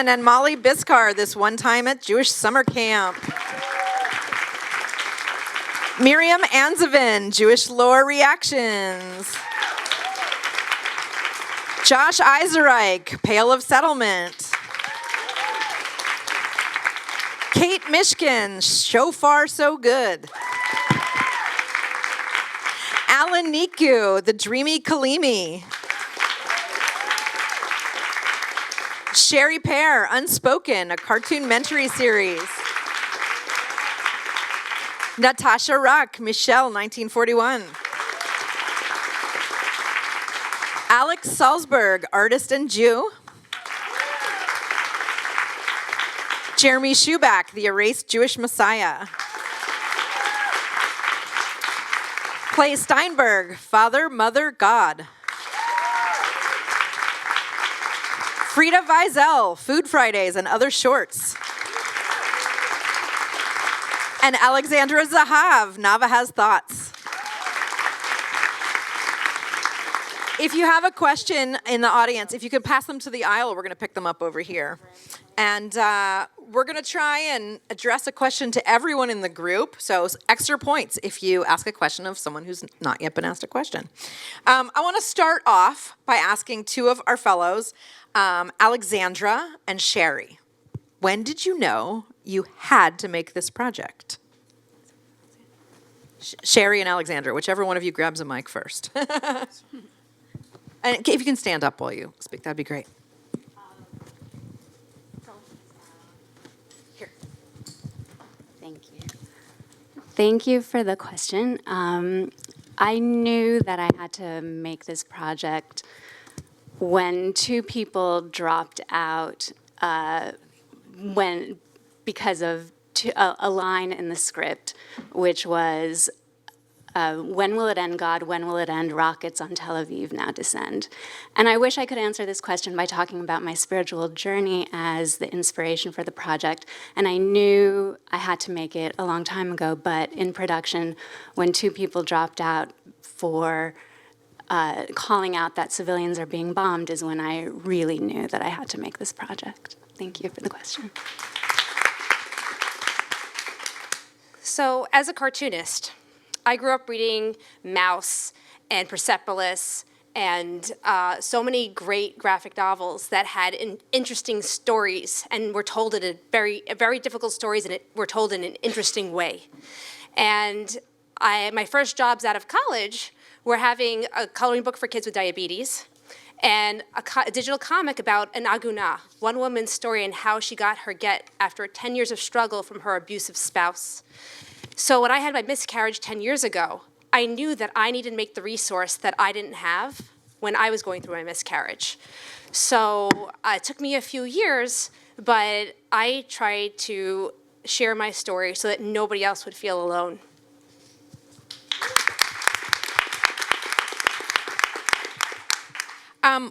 And Molly Biscar, this one time at Jewish summer camp. Miriam Anzovin, Jewish lore reactions. Josh Eiserreich, Pale of Settlement. Kate Mishkin, So Far So Good. Alan Niku, The Dreamy Kalimi. Sherry Pear, Unspoken, a cartoon-mentary series. Natasha Ruck, Michelle, 1941. Alex Salzberg, Artist and Jew. Jeremy Schuback, The Erased Jewish Messiah. Clay Steinberg, Father, Mother, God. Frida Wiesel, Food Fridays and Other Shorts. And Alexandra Zahav, Nava Has Thoughts. If you have a question in the audience, if you could pass them to the aisle, we're going to pick them up over here. And we're going to try and address a question to everyone in the group. So extra points if you ask a question of someone who's not yet been asked a question. I want to start off by asking two of our fellows, Alexandra and Sherry. When did you know you had to make this project? Sherry and Alexandra, whichever one of you grabs a mic first. And if you can stand up while you speak, that'd be great. Here. Thank you. Thank you for the question. I knew that I had to make this project when two people dropped out because of a line in the script, which was, when will it end, God? When will it end? Rockets on Tel Aviv now descend. And I wish I could answer this question by talking about my spiritual journey as the inspiration for the project. And I knew I had to make it a long time ago, but in production, when two people dropped out for calling out that civilians are being bombed is when I really knew that I had to make this project. Thank you for the question. So, as a cartoonist, I grew up reading Mouse and Persepolis and so many great graphic novels that had interesting stories and were told in very difficult stories, and were told in an interesting way. And my first jobs out of college were having a coloring book for kids with diabetes and a digital comic about an aguna, one woman's story and how she got her get after 10 years of struggle from her abusive spouse. So when I had my miscarriage 10 years ago, I knew that I needed to make the resource that I didn't have when I was going through my miscarriage. So it took me a few years, but I tried to share my story so that nobody else would feel alone.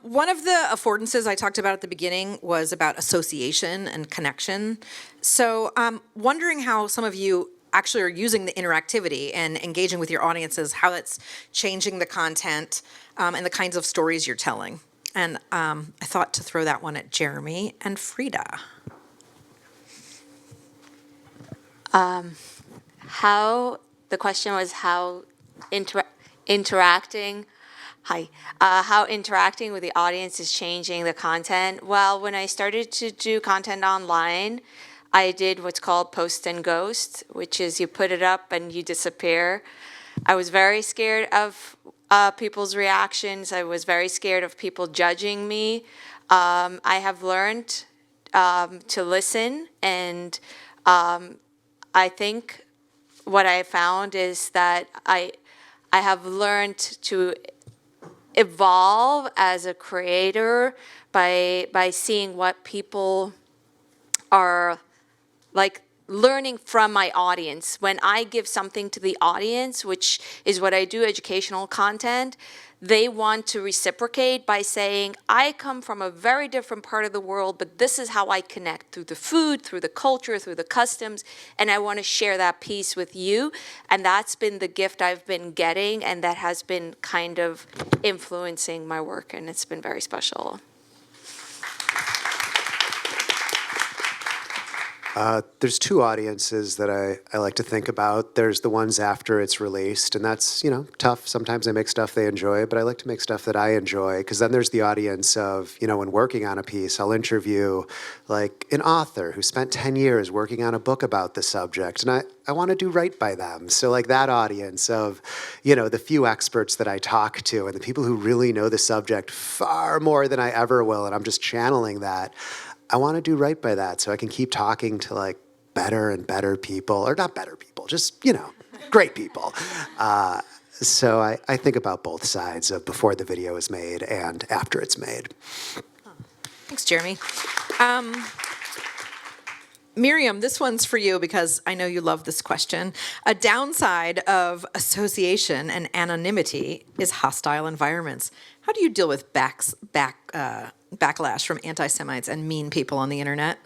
One of the affordances I talked about at the beginning was about association and connection. So wondering how some of you actually are using the interactivity and engaging with your audiences, how that's changing the content and the kinds of stories you're telling. And I thought to throw that one at Jeremy and Frida. The question was how interacting with the audience is changing the content. Well, when I started to do content online, I did what's called post and ghost, which is you put it up and you disappear. I was very scared of people's reactions. I was very scared of people judging me. I have learned to listen, and I think what I found is that I have learned to evolve as a creator by seeing what people are like, learning from my audience. When I give something to the audience, which is what I do, educational content, they want to reciprocate by saying, I come from a very different part of the world, but this is how I connect through the food, through the culture, through the customs, and I want to share that piece with you. And that's been the gift I've been getting, and that has been kind of influencing my work, and it's been very special. There's two audiences that I like to think about. There's the ones after it's released, and that's, tough. Sometimes I make stuff they enjoy, but I like to make stuff that I enjoy, because then there's the audience of, when working on a piece, I'll interview like an author who spent 10 years working on a book about the subject, and I want to do right by them. So like that audience of, the few experts that I talk to and the people who really know the subject far more than I ever will, and I'm just channeling that. I want to do right by that so I can keep talking to like better and better people, or not better people, just, great people. So I think about both sides of before the video is made and after it's made. Thanks, Jeremy. Miriam, this one's for you because I know you love this question. A downside of association and anonymity is hostile environments. How do you deal with backlash from anti-Semites and mean people on the internet?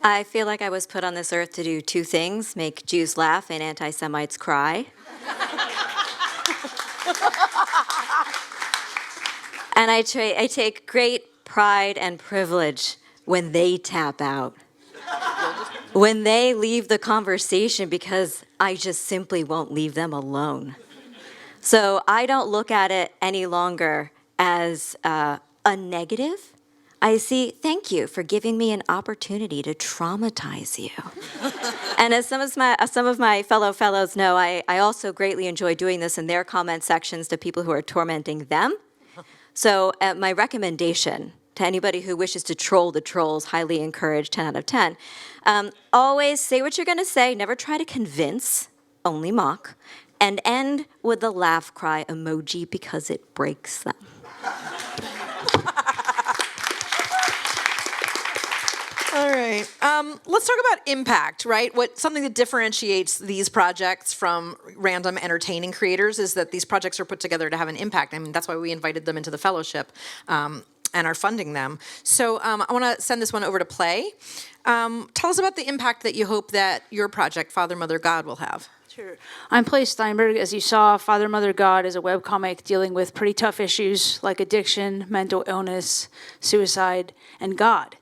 I feel like I was put on this earth to do two things: make Jews laugh and anti-Semites cry. And I take great pride and privilege when they tap out. When they leave the conversation, because I just simply won't leave them alone. So I don't look at it any longer as a negative. I see, thank you for giving me an opportunity to traumatize you. And as some of my fellows know, I also greatly enjoy doing this in their comment sections to people who are tormenting them. So my recommendation to anybody who wishes to troll the trolls, highly encouraged, 10 out of 10. Always say what you're going to say. Never try to convince, only mock. And end with the laugh cry emoji because it breaks them. All right. Let's talk about impact, right? Something that differentiates these projects from random entertaining creators is that these projects are put together to have an impact. I mean, that's why we invited them into the fellowship. And are funding them. So I want to send this one over to Play. Tell us about the impact that you hope that your project, Father, Mother, God, will have. Sure. I'm Play Steinberg. As you saw, Father, Mother, God is a webcomic dealing with pretty tough issues like addiction, mental illness, suicide, and God.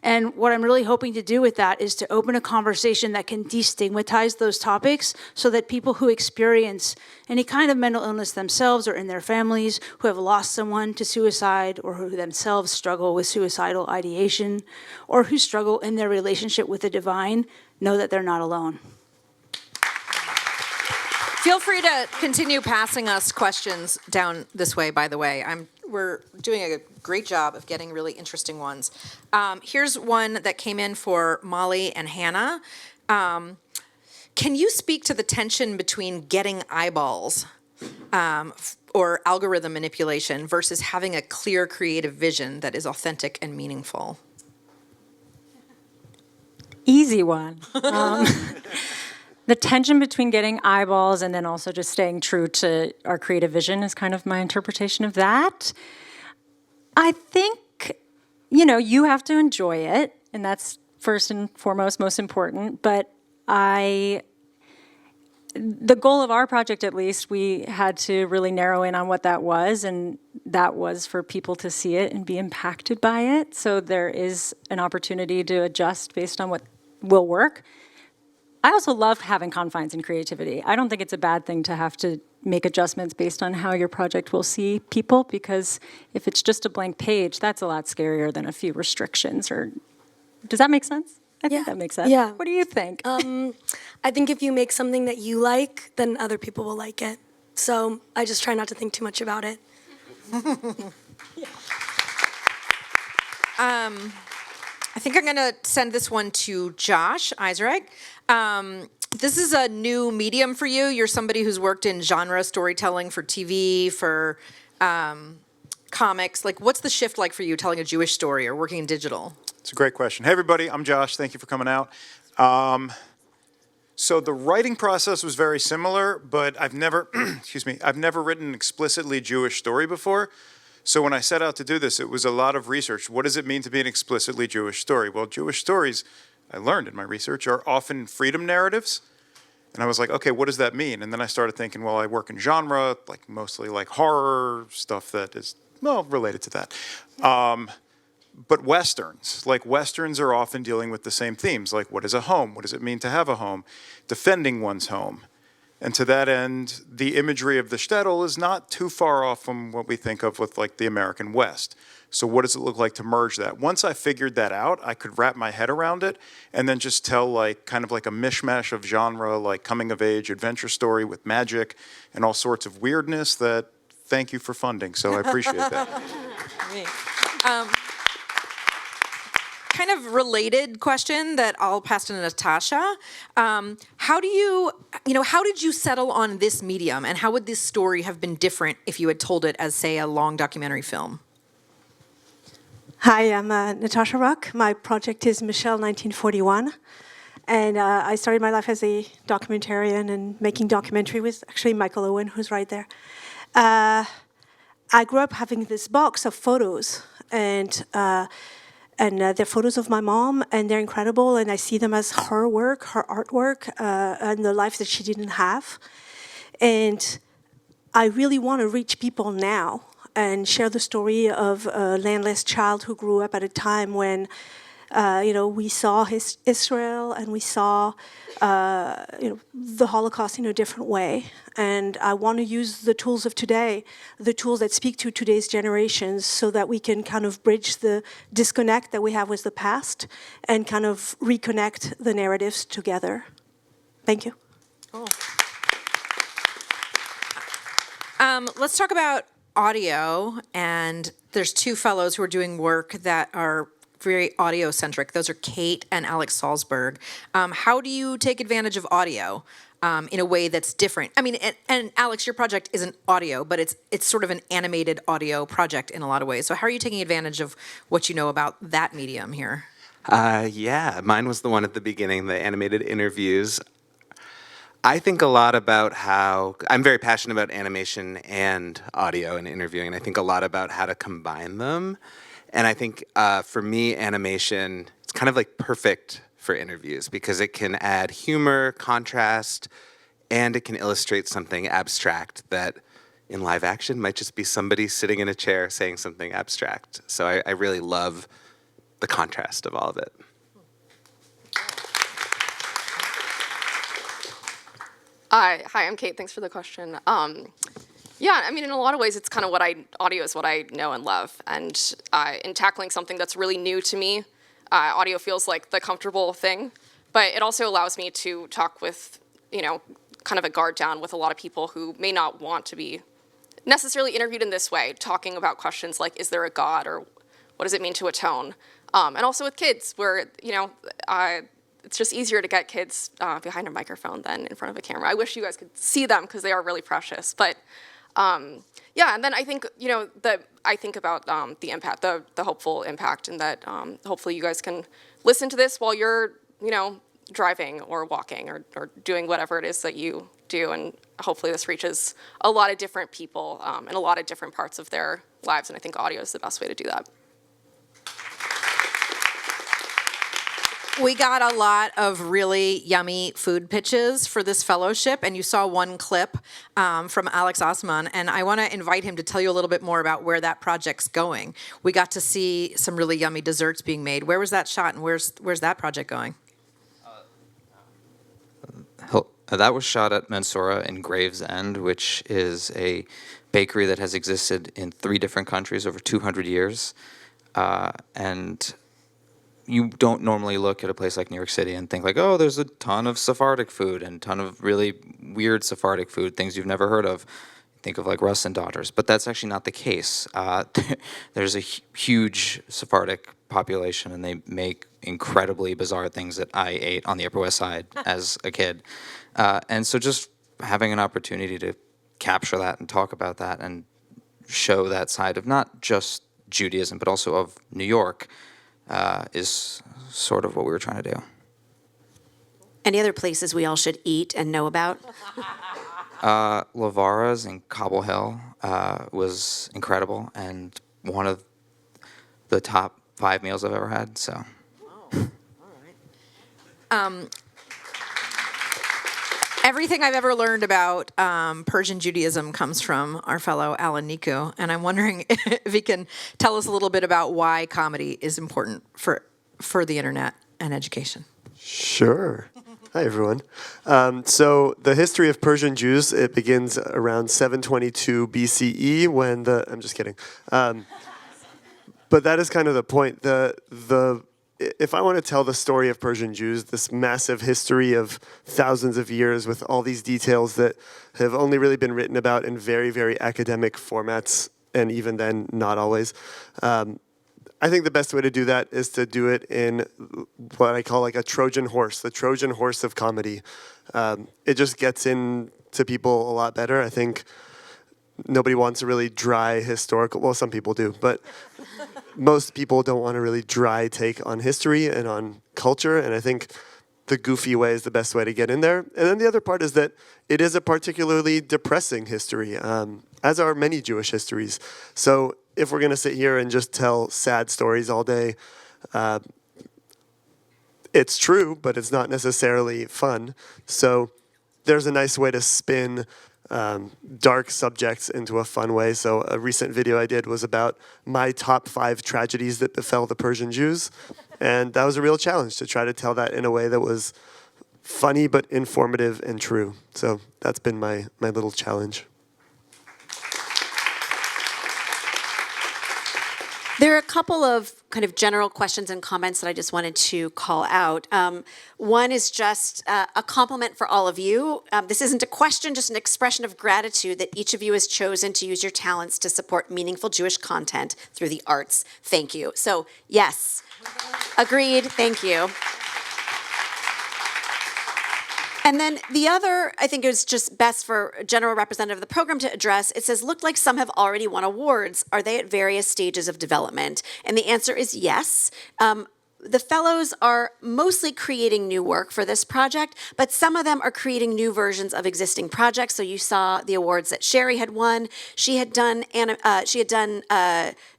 And what I'm really hoping to do with that is to open a conversation that can destigmatize those topics so that people who experience any kind of mental illness themselves or in their families, who have lost someone to suicide or who themselves struggle with suicidal ideation or who struggle in their relationship with the divine, know that they're not alone. Feel free to continue passing us questions down this way, by the way. We're doing a great job of getting really interesting ones. Here's one that came in for Molly and Hannah. Can you speak to the tension between getting eyeballs or algorithm manipulation versus having a clear creative vision that is authentic and meaningful? Easy one. The tension between getting eyeballs and then also just staying true to our creative vision is kind of my interpretation of that. I think, you have to enjoy it, and that's first and foremost most important, but the goal of our project, at least, we had to really narrow in on what that was, and that was for people to see it and be impacted by it. So there is an opportunity to adjust based on what will work. I also love having confines in creativity. I don't think it's a bad thing to have to make adjustments based on how your project will see people, because if it's just a blank page, that's a lot scarier than a few restrictions. Or does that make sense? I think that makes sense. Yeah. What do you think? I think if you make something that you like, then other people will like it. So I just try not to think too much about it. I think I'm going to send this one to Josh Eisreich. This is a new medium for you. You're somebody who's worked in genre storytelling for TV, for comics. Like, what's the shift like for you telling a Jewish story or working in digital? It's a great question. Hey, everybody. I'm Josh. Thank you for coming out. So the writing process was very similar, but I've never, I've never written an explicitly Jewish story before. So when I set out to do this, it was a lot of research. What does it mean to be an explicitly Jewish story? Well, Jewish stories, I learned in my research, are often freedom narratives. And I was like, okay, what does that mean? And then I started thinking, well, I work in genre, like mostly like horror stuff that is, well, related to that. but Westerns, like Westerns are often dealing with the same themes, like what is a home? What does it mean to have a home? Defending one's home. And to that end, the imagery of the shtetl is not too far off from what we think of with like the American West. So what does it look like to merge that? Once I figured that out, I could wrap my head around it and then just tell like kind of like a mishmash of genre, like coming of age adventure story with magic and all sorts of weirdness that thank you for funding. So I appreciate that. Kind of related question that I'll pass to Natasha. How did you settle on this medium, and how would this story have been different if you had told it as, say, a long documentary film? Hi, I'm Natasha Ruck. My project is Michelle 1941. And I started my life as a documentarian and making documentary with actually Michael Owen, who's right there. I grew up having this box of photos, and they're photos of my mom, and they're incredible, and I see them as her work, her artwork, and the life that she didn't have. And I really want to reach people now and share the story of a landless child who grew up at a time when, we saw Israel and we saw, the Holocaust in a different way. And I want to use the tools of today, the tools that speak to today's generations, so that we can kind of bridge the disconnect that we have with the past and kind of reconnect the narratives together. Thank you. Cool. Let's talk about audio, and there's two fellows who are doing work that are very audio-centric. Those are Kate and Alex Salzberg. How do you take advantage of audio in a way that's different? I mean, and Alex, your project isn't audio, but it's sort of an animated audio project in a lot of ways. So how are you taking advantage of what you know about that medium here? Yeah, mine was the one at the beginning, the animated interviews. I think a lot about how, I'm very passionate about animation and audio and interviewing, and I think a lot about how to combine them. And I think for me, animation, it's kind of like perfect for interviews because it can add humor, contrast, and it can illustrate something abstract that in live action might just be somebody sitting in a chair saying something abstract. So I really love the contrast of all of it. Hi, I'm Kate. Thanks for the question. Yeah, I mean, in a lot of ways, it's kind of audio is what I know and love. And in tackling something that's really new to me, audio feels like the comfortable thing. But it also allows me to talk with, kind of a guard down with a lot of people who may not want to be necessarily interviewed in this way, talking about questions like, is there a God, or what does it mean to atone? And also with kids, where, it's just easier to get kids behind a microphone than in front of a camera. I wish you guys could see them because they are really precious. But yeah, and then I think, I think about the impact, the hopeful impact, and that hopefully you guys can listen to this while you're, driving or walking or doing whatever it is that you do. And hopefully this reaches a lot of different people in a lot of different parts of their lives. And I think audio is the best way to do that. We got a lot of really yummy food pitches for this fellowship, and you saw one clip from Alex Osman, and I want to invite him to tell you a little bit more about where that project's going. We got to see some really yummy desserts being made. Where was that shot, and where's that project going? That was shot at Mansoura in Gravesend, which is a bakery that has existed in 3 different countries over 200 years, and you don't normally look at a place like New York City and think like, oh, there's a ton of Sephardic food and a ton of really weird Sephardic food, things you've never heard of. Think of like Russ and Daughters, but that's actually not the case. There's a huge Sephardic population, and they make incredibly bizarre things that I ate on the Upper West Side as a kid. And so just having an opportunity to capture that and talk about that and show that side of not just Judaism, but also of New York, is sort of what we were trying to do. Any other places we all should eat and know about? Lavara's in Cobble Hill was incredible and one of the top 5 meals I've ever had. So. Oh, all right. Everything I've ever learned about Persian Judaism comes from our fellow Alan Niku, and I'm wondering if he can tell us a little bit about why comedy is important for the internet and education. Sure. Hi, everyone. So the history of Persian Jews, it begins around 722 BCE when I'm just kidding. But that is kind of the point. If I want to tell the story of Persian Jews, this massive history of thousands of years with all these details that have only really been written about in very, very academic formats, and even then, not always, I think the best way to do that is to do it in what I call like a Trojan horse, the Trojan horse of comedy. It just gets into people a lot better. I think nobody wants a really dry historical, well, some people do, but most people don't want a really dry take on history and on culture, and I think the goofy way is the best way to get in there. And then the other part is that it is a particularly depressing history, as are many Jewish histories. So if we're going to sit here and just tell sad stories all day, it's true, but it's not necessarily fun. So there's a nice way to spin dark subjects into a fun way. So a recent video I did was about my top 5 tragedies that befell the Persian Jews. And that was a real challenge to try to tell that in a way that was funny but informative and true. So that's been my little challenge. There are a couple of kind of general questions and comments that I just wanted to call out. One is just a compliment for all of you. This isn't a question, just an expression of gratitude that each of you has chosen to use your talents to support meaningful Jewish content through the arts. Thank you. So, yes, agreed, thank you. And then the other, I think it was just best for a general representative of the program to address. It says, looked like some have already won awards. Are they at various stages of development? And the answer is yes. The fellows are mostly creating new work for this project, but some of them are creating new versions of existing projects. So you saw the awards that Sherry had won. She had done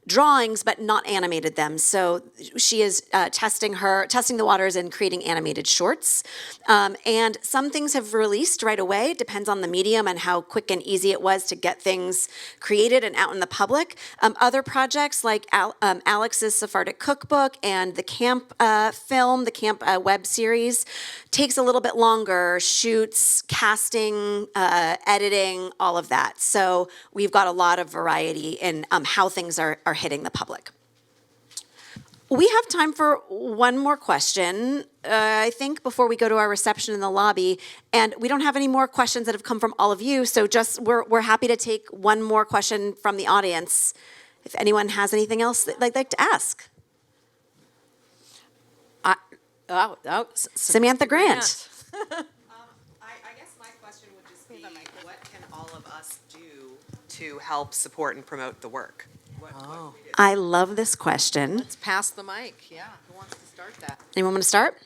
drawings, but not animated them. So she is testing the waters and creating animated shorts. And some things have released right away. It depends on the medium and how quick and easy it was to get things created and out in the public. Other projects like Alex's Sephardic Cookbook and the camp film, the camp web series, takes a little bit longer, shoots, casting, editing, all of that. So we've got a lot of variety in how things are hitting the public. We have time for one more question, I think, before we go to our reception in the lobby. And we don't have any more questions that have come from all of you, so just we're happy to take one more question from the audience. If anyone has anything else that they'd like to ask. Samantha Grant. I guess my question would just be, what can all of us do to help support and promote the work? I love this question. Let's pass the mic. Yeah, who wants to start that? Anyone want to start?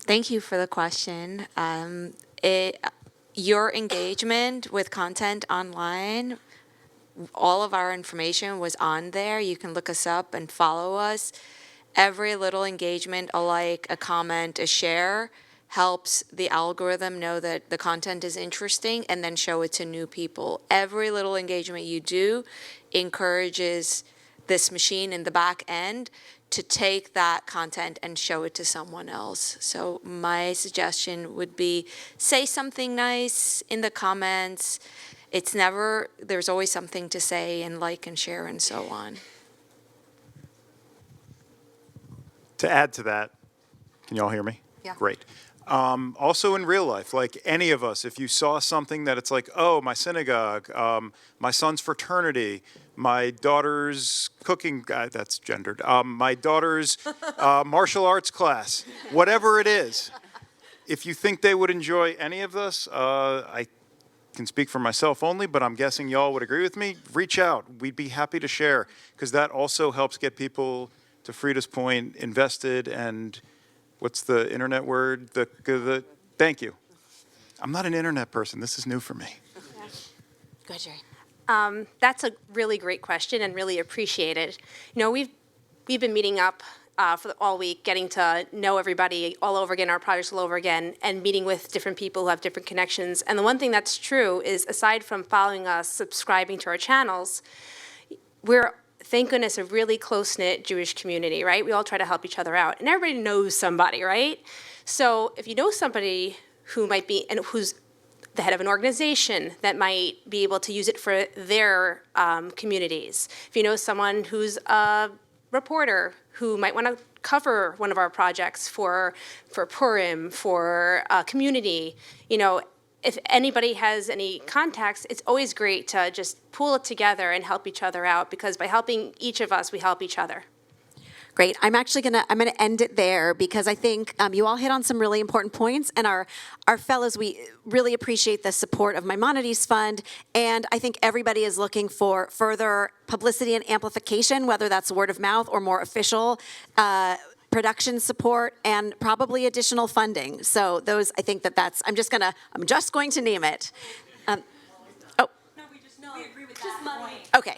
Thank you for the question. Your engagement with content online, all of our information was on there. You can look us up and follow us. Every little engagement, a like, a comment, a share, helps the algorithm know that the content is interesting and then show it to new people. Every little engagement you do encourages this machine in the back end to take that content and show it to someone else. So my suggestion would be, say something nice in the comments. There's always something to say, and like and share and so on. To add to that, can you all hear me? Yeah. Great. Also in real life, like any of us, if you saw something that it's like, oh, my synagogue, my son's fraternity, my daughter's cooking, that's gendered, my daughter's martial arts class, whatever it is, if you think they would enjoy any of this, I can speak for myself only, but I'm guessing y'all would agree with me, reach out. We'd be happy to share, because that also helps get people, to Frida's point, invested and what's the internet word? The thank you. I'm not an internet person. This is new for me. Go ahead, Jerry. That's a really great question and really appreciate it. You know, we've been meeting up for all week, getting to know everybody all over again, our projects all over again, and meeting with different people who have different connections. And the one thing that's true is, aside from following us, subscribing to our channels, we're, thank goodness, a really close-knit Jewish community, right? We all try to help each other out. And everybody knows somebody, right? So if you know somebody who might be, and who's the head of an organization that might be able to use it for their communities. If you know someone who's a reporter who might want to cover one of our projects for Purim, for a community, you know, if anybody has any contacts, it's always great to just pull it together and help each other out, because by helping each of us, we help each other. Great. I'm gonna end it there, because I think you all hit on some really important points, and our fellows, we really appreciate the support of Maimonides Fund, and I think everybody is looking for further publicity and amplification, whether that's word of mouth or more official production support, and probably additional funding. So those, I think that's, I'm just going to name it. We agree with just money. Okay.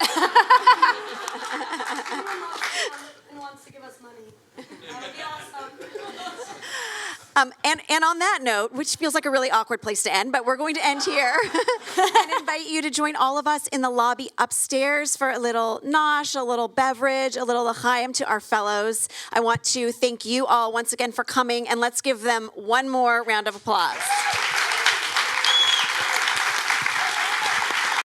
Wants to give us money. That would be awesome. And on that note, which feels like a really awkward place to end, but we're going to end here and invite you to join all of us in the lobby upstairs for a little nosh, a little beverage, a little l'chaim to our fellows. I want to thank you all once again for coming, and let's give them one more round of applause.